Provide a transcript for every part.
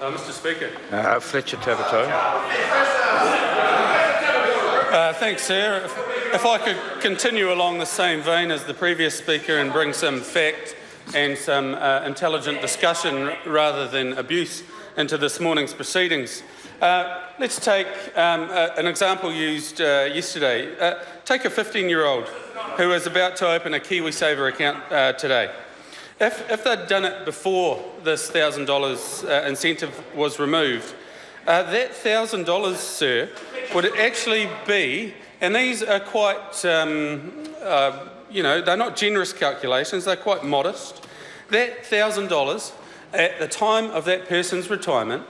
Mr Speaker. Fletcher Tabato. Thanks, sir. If I could continue along the same vein as the previous speaker and bring some fact and some intelligent discussion rather than abuse into this morning's proceedings. Let's take an example used yesterday. Take a 15-year-old who is about to open a KiwiSaver account today. If they'd done it before this $1,000 incentive was removed, that $1,000, sir, would actually be, and these are quite, they're not generous calculations, they're quite modest. That $1,000 at the time of that person's retirement,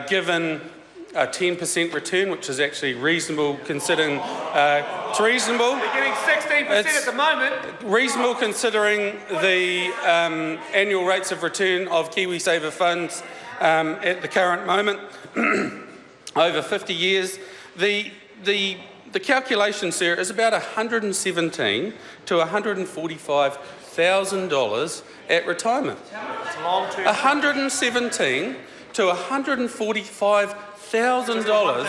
given a 10% return, which is actually reasonable considering it's reasonable. They're getting 16% at the moment. Reasonable considering the annual rates of return of KiwiSaver funds at the current moment. Over 50 years, the calculation, sir, is about $117,000 to $145,000 at retirement. It's long term. $117,000 to $145,000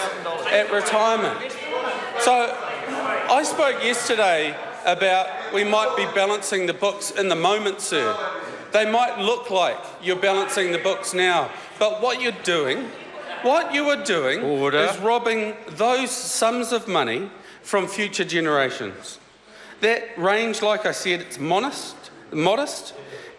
at retirement. So I spoke yesterday about we might be balancing the books in the moment, sir. They might look like you're balancing the books now, but what you are doing is robbing those sums of money from future generations. That range, like I said, it's modest,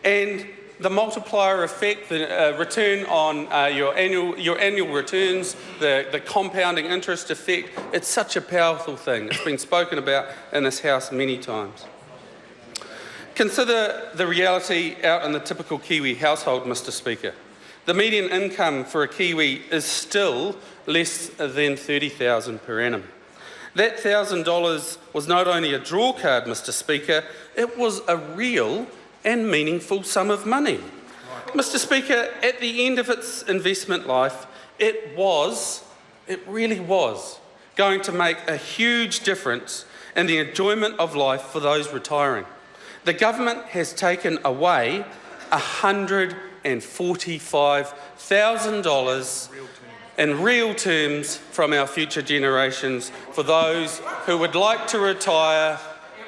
and the multiplier effect, the return on your annual returns, the compounding interest effect, it's such a powerful thing. It's been spoken about in this House many times. Consider the reality out in the typical Kiwi household, Mr Speaker. The median income for a Kiwi is still less than $30,000 per annum. That $1,000 was not only a draw card, Mr Speaker, it was a real and meaningful sum of money. Mr Speaker, at the end of its investment life, it really was going to make a huge difference in the enjoyment of life for those retiring. The government has taken away $145,000 in real terms from our future generations for those who would like to retire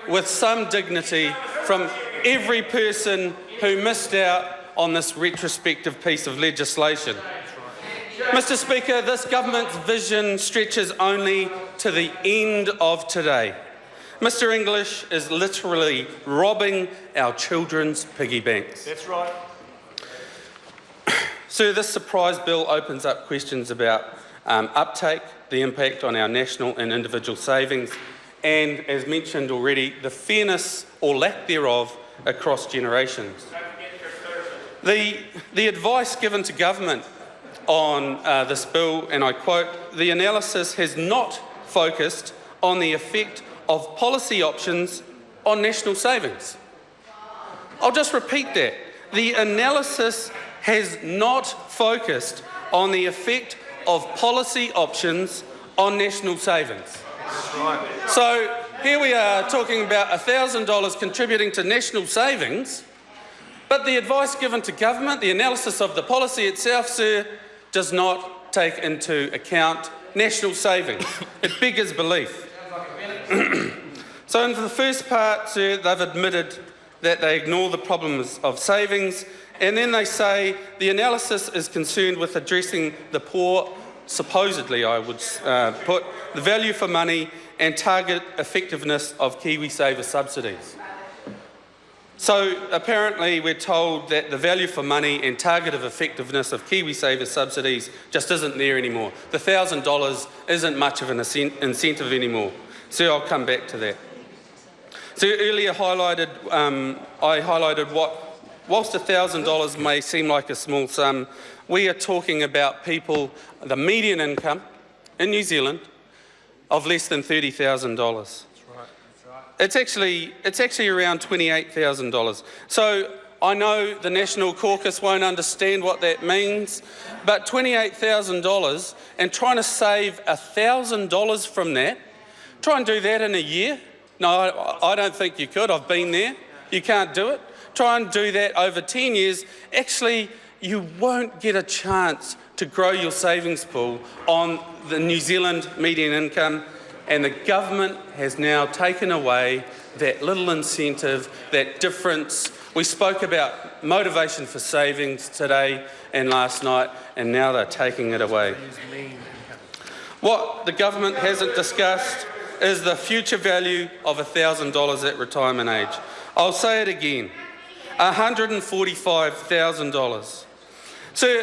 with some dignity from every person who missed out on this retrospective piece of legislation. Mr Speaker, this government's vision stretches only to the end of today. Mr English is literally robbing our children's piggy banks. That's right. So this surprise bill opens up questions about uptake, the impact on our national and individual savings, and, as mentioned already, the fairness or lack thereof across generations. The advice given to government on this bill, and I quote, "The analysis has not focused on the effect of policy options on national savings." I'll just repeat that. The analysis has not focused on the effect of policy options on national savings. That's right. So here we are talking about $1,000 contributing to national savings, but the advice given to government, the analysis of the policy itself, sir, does not take into account national savings. It beggars belief. So in the first part, sir, they've admitted that they ignore the problems of savings, and then they say the analysis is concerned with addressing the poor, supposedly I would put, the value for money and target effectiveness of KiwiSaver subsidies. So apparently we're told that the value for money and targeted effectiveness of KiwiSaver subsidies just isn't there anymore. The $1,000 isn't much of an incentive anymore. So I'll come back to that. So earlier I highlighted what, whilst $1,000 may seem like a small sum, we are talking about people, the median income in New Zealand of less than $30,000. It's actually around $28,000. So I know the National Caucus won't understand what that means, but $28,000 and trying to save $1,000 from that, try and do that in a year. No, I don't think you could. I've been there. You can't do it. Try and do that over 10 years. Actually, you won't get a chance to grow your savings pool on the New Zealand median income, and the government has now taken away that little incentive, that difference. We spoke about motivation for savings today and last night, and now they're taking it away. What the government hasn't discussed is the future value of $1,000 at retirement age. I'll say it again, $145,000. So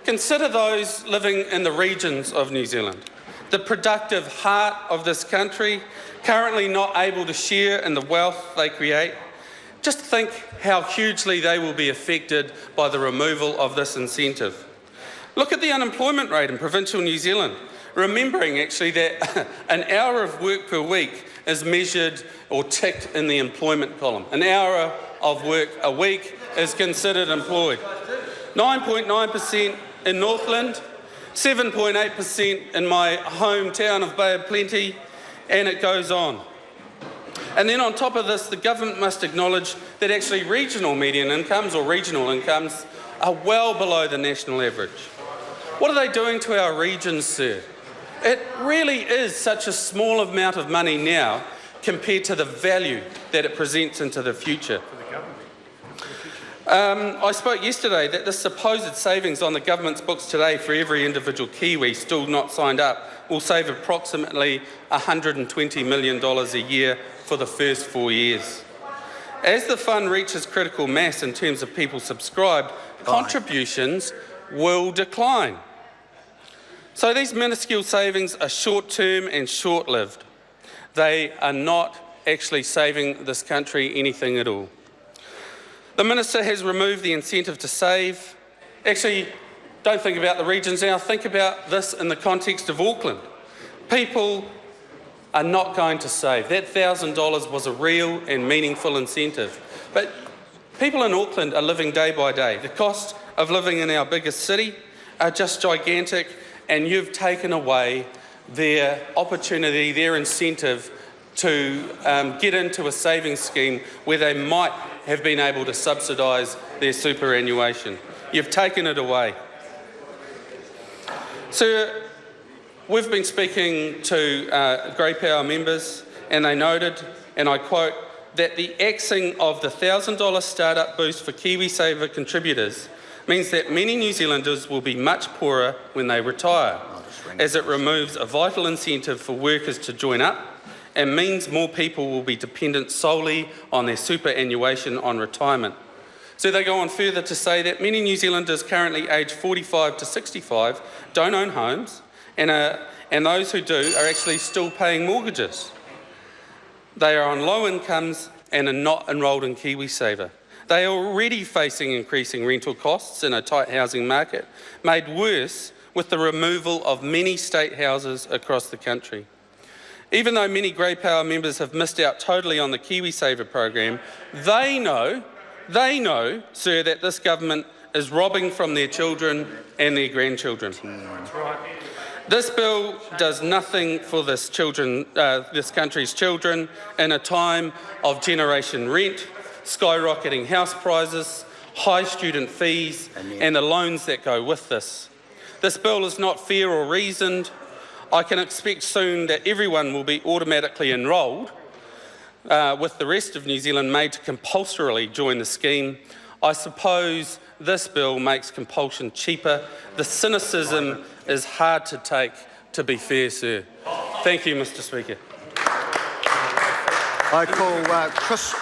consider those living in the regions of New Zealand, the productive heart of this country, currently not able to share in the wealth they create. Just think how hugely they will be affected by the removal of this incentive. Look at the unemployment rate in provincial New Zealand, remembering actually that an hour of work per week is measured or ticked in the employment column. An hour of work a week is considered employed. 9.9% in Northland, 7.8% in my hometown of Bay of Plenty, and it goes on. And then on top of this, the government must acknowledge that actually regional median incomes or regional incomes are well below the national average. What are they doing to our regions, sir? It really is such a small amount of money now compared to the value that it presents into the future. I spoke yesterday that the supposed savings on the government's books today for every individual Kiwi still not signed up will save approximately $120 million a year for the first 4 years. As the fund reaches critical mass in terms of people subscribed, contributions will decline. So these minuscule savings are short-term and short-lived. They are not actually saving this country anything at all. The Minister has removed the incentive to save. Actually, don't think about the regions now, think about this in the context of Auckland. People are not going to save. That $1,000 was a real and meaningful incentive. But people in Auckland are living day by day. The cost of living in our biggest city are just gigantic, and you've taken away their opportunity, their incentive to get into a savings scheme where they might have been able to subsidise their superannuation. You've taken it away. So we've been speaking to Grey Power members, and they noted, and I quote, that the axing of the $1,000 startup boost for KiwiSaver contributors means that many New Zealanders will be much poorer when they retire, as it removes a vital incentive for workers to join up and means more people will be dependent solely on their superannuation on retirement. So they go on further to say that many New Zealanders currently aged 45 to 65 don't own homes, and those who do are actually still paying mortgages. They are on low incomes and are not enrolled in KiwiSaver. They are already facing increasing rental costs in a tight housing market, made worse with the removal of many state houses across the country. Even though many Grey Power members have missed out totally on the KiwiSaver program, they know, sir, that this government is robbing from their children and their grandchildren. That's right. This bill does nothing for this country's children in a time of generation rent, skyrocketing house prices, high student fees, and the loans that go with this. This bill is not fair or reasoned. I can expect soon that everyone will be automatically enrolled, with the rest of New Zealand made to compulsorily join the scheme. I suppose this bill makes compulsion cheaper. The cynicism is hard to take, to be fair, sir. Thank you, Mr. Speaker. I call Chris